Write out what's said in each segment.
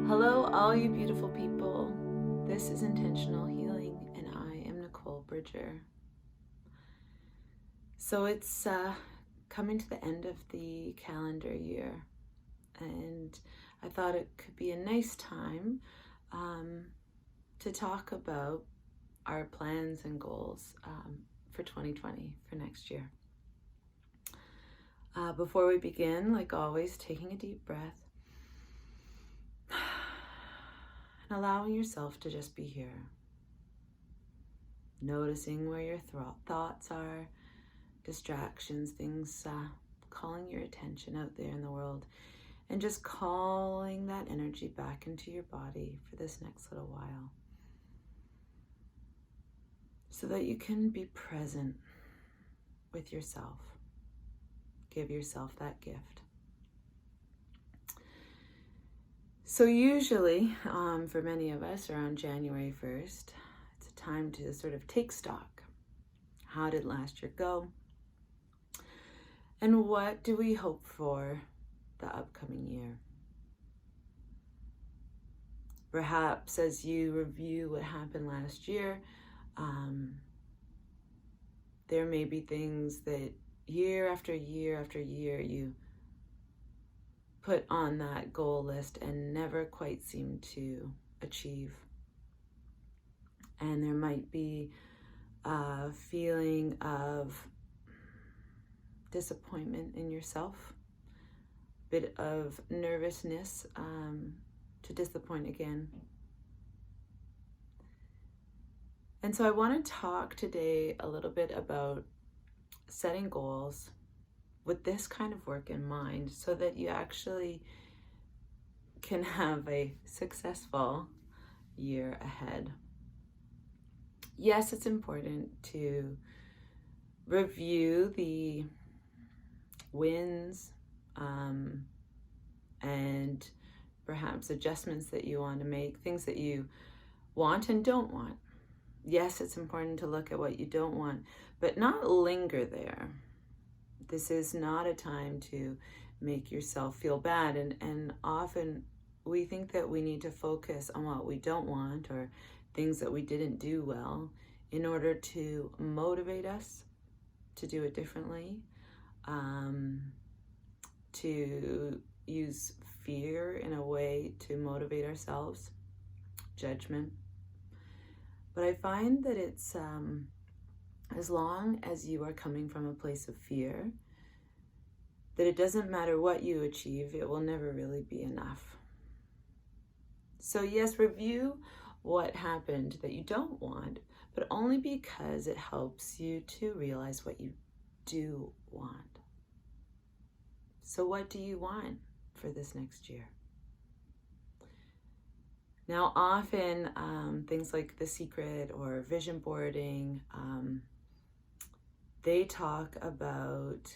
Hello, all you beautiful people. This is Intentional Healing, and I am Nicole Bridger. So it's coming to the end of the calendar year, and I thought it could be a nice time to talk about our plans and goals for 2020, for next year. Before we begin, like always, taking a deep breath and allowing yourself to just be here. Noticing where your thoughts are, distractions, things calling your attention out there in the world, and just calling that energy back into your body for this next little while so that you can be present with yourself. Give yourself that gift. So usually, for many of us, around January 1st, it's a time to sort of take stock. How did last year go? And what do we hope for the upcoming year? Perhaps as you review what happened last year, there may be things that year after year after year you put on that goal list and never quite seem to achieve. And there might be a feeling of disappointment in yourself, a bit of nervousness to disappoint again. And so I want to talk today a little bit about setting goals with this kind of work in mind so that you actually can have a successful year ahead. Yes, it's important to review the wins and perhaps adjustments that you want to make, things that you want and don't want. Yes, it's important to look at what you don't want, but not linger there. This is not a time to make yourself feel bad, and often we think that we need to focus on what we don't want or things that we didn't do well in order to motivate us to do it differently, to use fear in a way to motivate ourselves, judgment. But I find that it's as long as you are coming from a place of fear, that it doesn't matter what you achieve, it will never really be enough. So yes, review what happened that you don't want, but only because it helps you to realize what you do want. So what do you want for this next year? Now, often things like The Secret or vision boarding, they talk about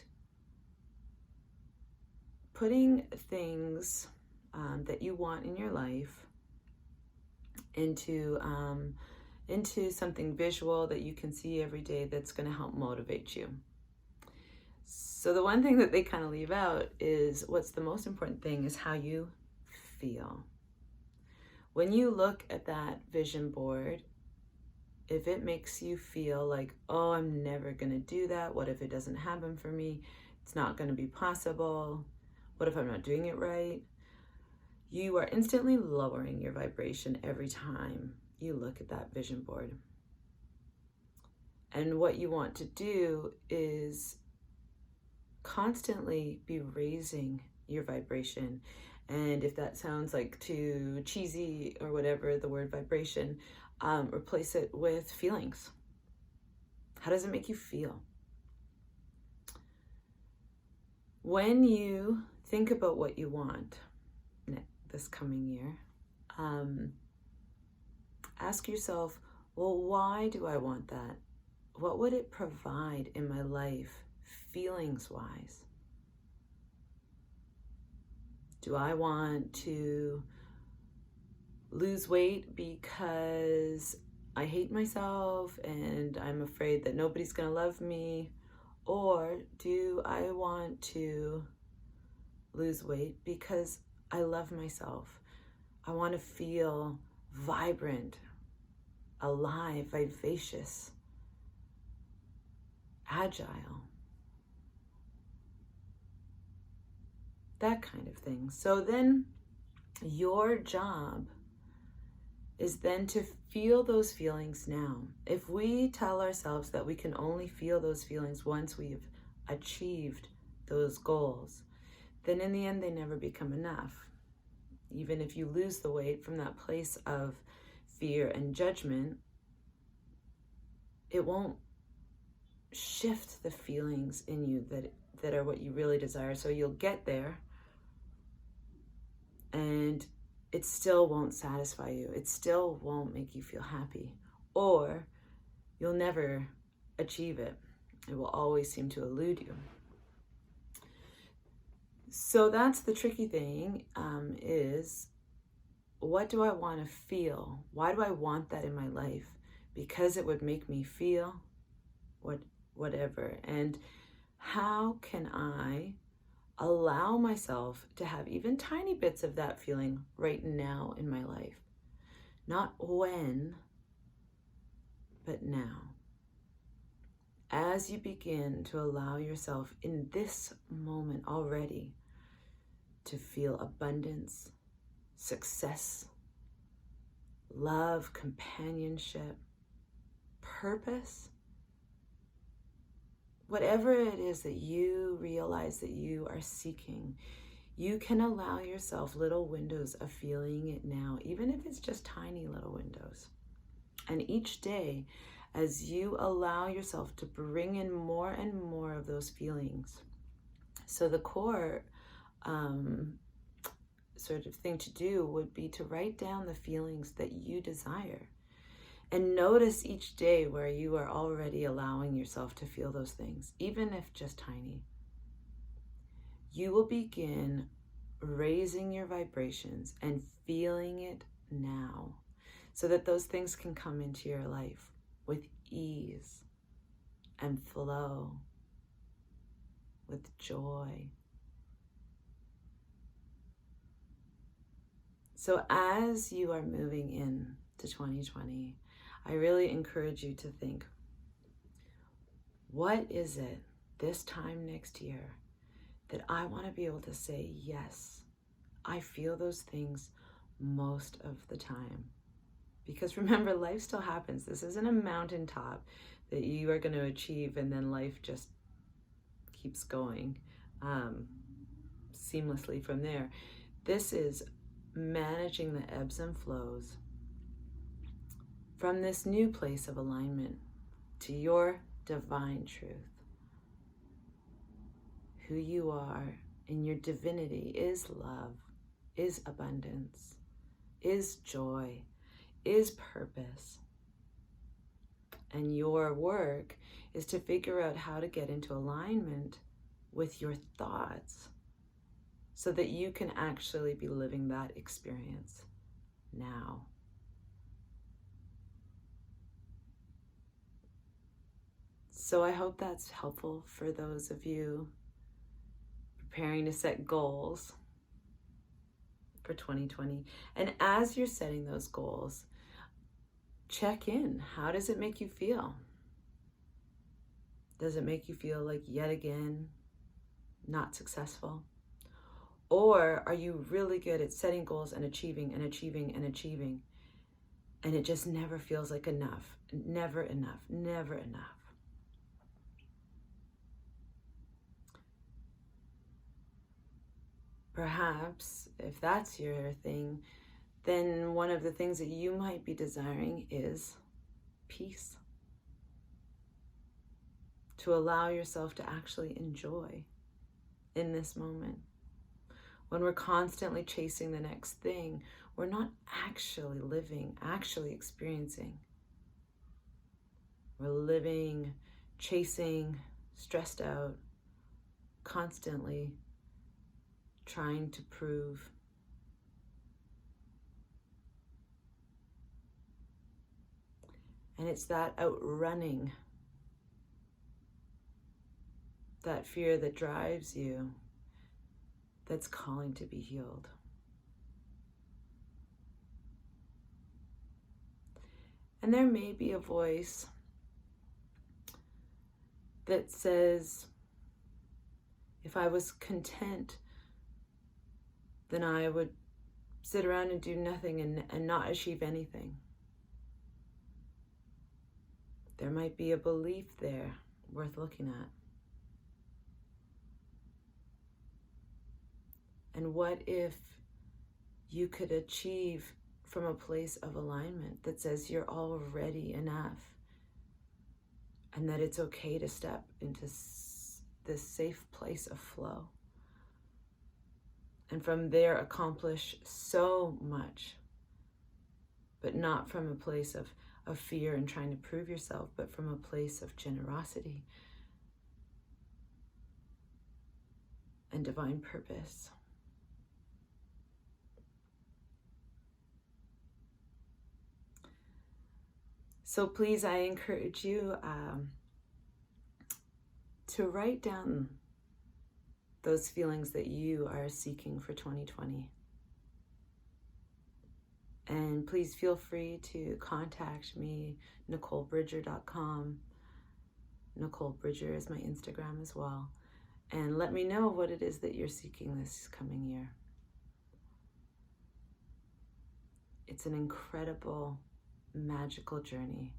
putting things that you want in your life into something visual that you can see every day that's going to help motivate you. So the one thing that they kind of leave out is what's the most important thing is how you feel. When you look at that vision board, if it makes you feel like, oh, I'm never going to do that. What if it doesn't happen for me? It's not going to be possible. What if I'm not doing it right? You are instantly lowering your vibration every time you look at that vision board. And what you want to do is constantly be raising your vibration. And if that sounds like too cheesy or whatever, the word vibration, replace it with feelings. How does it make you feel? When you think about what you want this coming year, ask yourself, well, why do I want that? What would it provide in my life, feelings-wise? Do I want to lose weight because I hate myself and I'm afraid that nobody's going to love me? Or do I want to lose weight because I love myself. I want to feel vibrant, alive, vivacious, agile. That kind of thing. So then your job is then to feel those feelings now. If we tell ourselves that we can only feel those feelings once we've achieved those goals, then in the end they never become enough. Even if you lose the weight from that place of fear and judgment, it won't shift the feelings in you that are what you really desire. So you'll get there and it still won't satisfy you. It still won't make you feel happy, or you'll never achieve it. It will always seem to elude you. So that's the tricky thing, is what do I want to feel? Why do I want that in my life? Because it would make me feel whatever. And how can I allow myself to have even tiny bits of that feeling right now in my life? Not when, but now. As you begin to allow yourself in this moment already to feel abundance, success, love, companionship, purpose, whatever it is that you realize that you are seeking, you can allow yourself little windows of feeling it now, even if it's just tiny little windows. And each day, as you allow yourself to bring in more and more of those feelings. So the core sort of thing to do would be to write down the feelings that you desire. And notice each day where you are already allowing yourself to feel those things, even if just tiny. You will begin raising your vibrations and feeling it now so that those things can come into your life with ease and flow, with joy. So as you are moving in to 2020, I really encourage you to think, what is it this time next year that I want to be able to say, yes, I feel those things most of the time? Because remember, life still happens. This isn't a mountaintop that you are going to achieve and then life just keeps going seamlessly from there. This is managing the ebbs and flows from this new place of alignment to your divine truth. Who you are in your divinity is love, is abundance, is joy, is purpose. And your work is to figure out how to get into alignment with your thoughts so that you can actually be living that experience now. So I hope that's helpful for those of you preparing to set goals for 2020. And as you're setting those goals, check in. How does it make you feel? Does it make you feel like yet again not successful? Or are you really good at setting goals and achieving and achieving and achieving, and it just never feels like enough, never enough, never enough? Perhaps, if that's your thing, then one of the things that you might be desiring is peace. To allow yourself to actually enjoy in this moment. When we're constantly chasing the next thing, we're not actually living, actually experiencing. We're living, chasing, stressed out, constantly trying to prove. And it's that outrunning, that fear that drives you, that's calling to be healed. And there may be a voice that says, if I was content, then I would sit around and do nothing and not achieve anything. There might be a belief there worth looking at. And what if you could achieve from a place of alignment that says you're already enough, and that it's okay to step into this safe place of flow, and from there accomplish so much, but not from a place of fear and trying to prove yourself, but from a place of generosity and divine purpose. So please, I encourage you to write down those feelings that you are seeking for 2020. And please feel free to contact me, NicoleBridger.com. Nicole Bridger is my Instagram as well. And let me know what it is that you're seeking this coming year. It's an incredible, magical journey.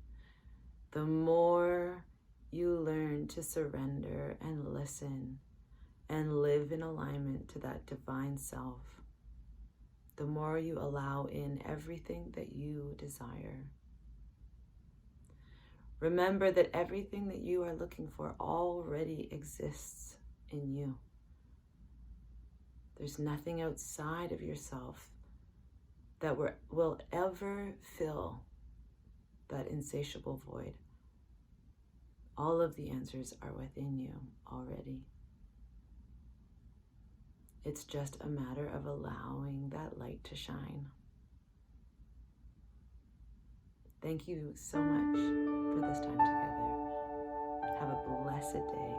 The more you learn to surrender and listen and live in alignment to that divine self, the more you allow in everything that you desire. Remember that everything that you are looking for already exists in you. There's nothing outside of yourself that will ever fill that insatiable void. All of the answers are within you already. It's just a matter of allowing that light to shine. Thank you so much for this time together. Have a blessed day.